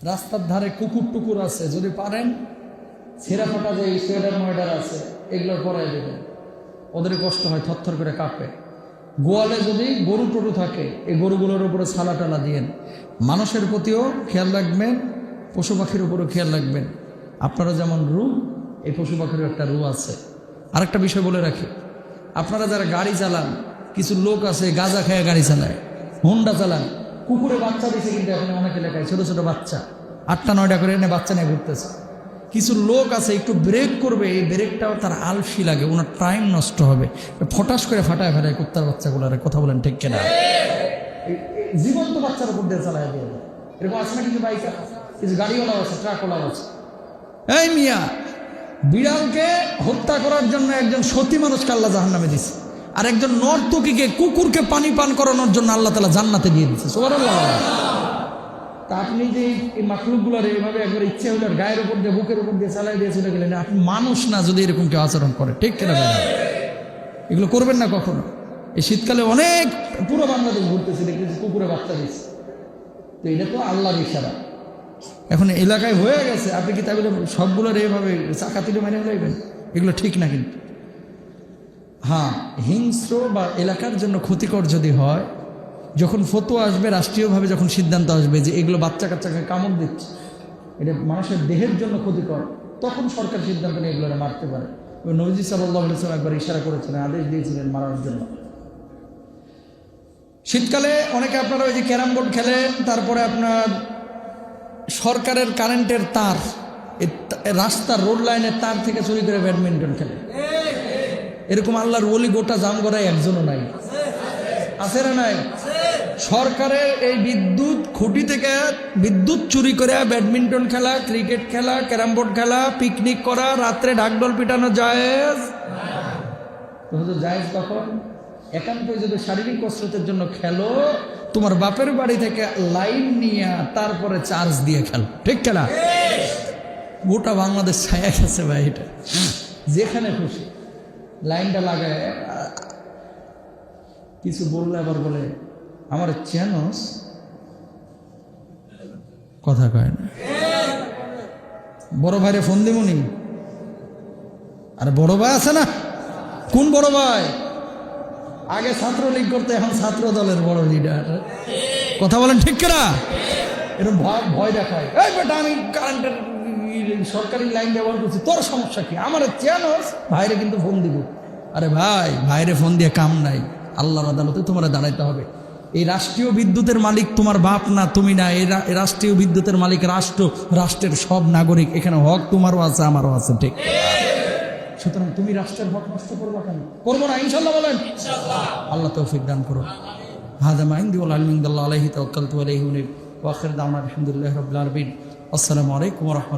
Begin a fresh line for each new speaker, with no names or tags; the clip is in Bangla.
রাস্তার ধারে কুকুর টুকুর আছে, যদি পারেন ছেঁড়া ফাটা যে সোয়েটার ময়ডার আছে এগুলো পরাই দেবেন। ওদের কষ্ট হয়, থরথর করে কাঁপে। গোয়ালে যদি গরু টরু থাকে এই গরুগুলোর উপরে ছালা টালা দিয়েন। মানুষের প্রতিও খেয়াল রাখবেন, পশু পাখির উপরেও খেয়াল রাখবেন। আপনারা যেমন রু, এই পশু পাখিরও একটা রু আছে। আরেকটা বিষয় বলে রাখি, আপনারা যারা গাড়ি চালান, কিছু লোক আছে গাঁজা খেয়ে গাড়ি চালায়, হোন্ডা চালান, কুকুরে বাচ্চা দিয়েছে কিন্তু এখন অনেক এলাকায় ছোট ছোট বাচ্চা 8টা 9টা করে এনে বাচ্চা নিয়ে ঘুরতেছে। কিছু লোক আছে একটু ব্রেক করবে, এই ব্রেকটাও তার আলসি লাগে, ওনার টাইম নষ্ট হবে, ফটাস করে ফাটায় ফাটায় কুত্তার বাচ্চাগুলার। কথা বলেন ঠিক কিনা? জীবন্ত বাচ্চার উপর দিয়ে চালায় দিয়ে এরকম আছে না কিছু বাইক, কিছু গাড়িওয়ালাও আছে, ট্রাকওয়ালাও আছে। এই মিয়া, বিড়ালকে হত্যা করার জন্য একজন সতী মানুষকে আল্লাহ জাহান্নামে দিচ্ছে, আর একজন নর্তকীকে, কুকুরকে পানি পান করানোর জন্য আল্লাহ তাআলা জান্নাতে দিয়ে দিচ্ছে। সুবহানাল্লাহ। তা আপনি যে এই মাখলুকগুলোর এইভাবে একবার ইচ্ছে হইল গায়ের উপর দিয়ে, বুকের উপর দিয়ে চালাই দিয়ে চলে গেলেন, আপনি মানুষ না যদি এরকম কেউ আচরণ করে, ঠিক কিনা? এগুলো করবেন না কখনো। এই শীতকালে অনেক পুরো বাংলাদেশ ঘুরতেছে, দেখতেছি কুকুরে বাচ্চা দিচ্ছে। তো এটা তো আল্লাহর ইশারা। এখন এলাকায় হয়ে গেছে, আপনি কি তাই বলে সবগুলোর এইভাবে চাকা তুলে মেনে লাগবেন? এগুলো ঠিক না কিন্তু। হ্যাঁ, হিংস্র বা এলাকার জন্য ক্ষতিকর যদি হয়, যখন ফতোয়া আসবে রাষ্ট্রীয়ভাবে, যখন সিদ্ধান্ত আসবে যে এগুলো বাচ্চা কাচ্চাকে কামড় দিচ্ছে, এটা মানুষের দেহের জন্য ক্ষতিকর, তখন সরকার সিদ্ধান্ত নিয়ে এগুলো মারতে পারে। নবীজি সাল্লাল্লাহু আলাইহি ওয়াসাল্লাম একবার ইশারা করেছিলেন, আদেশ দিয়েছিলেন মারার জন্য। শীতকালে অনেকে আপনারা ওই যে ক্যারাম বোর্ড খেলেন, তারপরে আপনার সরকারের কারেন্টের তার, রাস্তার রোড লাইনের তার থেকে চুরি করে ব্যাডমিন্টন খেলে। এরকম আল্লাহর ওলি গোটা জামগড়ায় একজনও নাই, আছে না নাই? সরকারের এই বিদ্যুৎ খুঁটি থেকে বিদ্যুৎ চুরি করে ব্যাডমিন্টন খেলা, ক্রিকেট খেলা, ক্যারাম বোর্ড খেলা, পিকনিক করা, রাত্রে ঢাকঢোল পিটানো জায়েজ? জায়েজ কখন? একান্ত যদি শারীরিক কসরতের জন্য খেলো, তোমার বাপের বাড়ি থেকে লাইন নিয়ে তারপরে চার্জ দিয়ে খেলো, ঠিক খেলা? গোটা বাংলাদেশ ছায়া গেছে ভাই, এটা যেখানে খুশি লাইনটা লাগায়। কিছু বললে আবার বলে আমার চেনস, কথা কয় না। বড় ভাইরে ফোন দিমুনি, আরে বড় ভাই আছে না? কোন বড় ভাই? আগে ছাত্রলীগ করতে, এখন ছাত্র দলের বড় লিডার। কথা বলেন ঠিক কিনা? এরকম ভয় দেখায়, এই বেটা আমি কারেন্টের সরকারি লাইন ব্যবহার করছি, তোর সমস্যা কি? আমার চেনস, ভাইরে কিন্তু ফোন দিব। আরে ভাই, ভাইরে ফোন দিয়ে কাম নাই, আল্লাহর আদালতে তোমার দাঁড়াইতে হবে। এই রাষ্ট্রীয় বিদ্যুতের মালিক তোমার বাপ না, তুমি না। এই রাষ্ট্রীয় বিদ্যুতের মালিক রাষ্ট্র, রাষ্ট্রের সব নাগরিক। এখানে হক তোমারও আছে, আমারও আছে, ঠিক? সুতরাং তুমি রাষ্ট্রের হক নষ্ট করবো কেন? করবো না, ইনশাল্লাহ বলেন। আল্লাহ তৌফিক দান করো। হাদা মা ইনদি ওয়াল ইলমু ইনদাল্লাহ আলাইহি তাওয়াক্কালতু ওয়া ইলাইহি উনীব ওয়া আখিরু দাওয়ানা আলহামদুলিল্লাহি রাব্বিল আলামিন। আসসালামু আলাইকুম ওয়া রাহমাতুল্লাহ।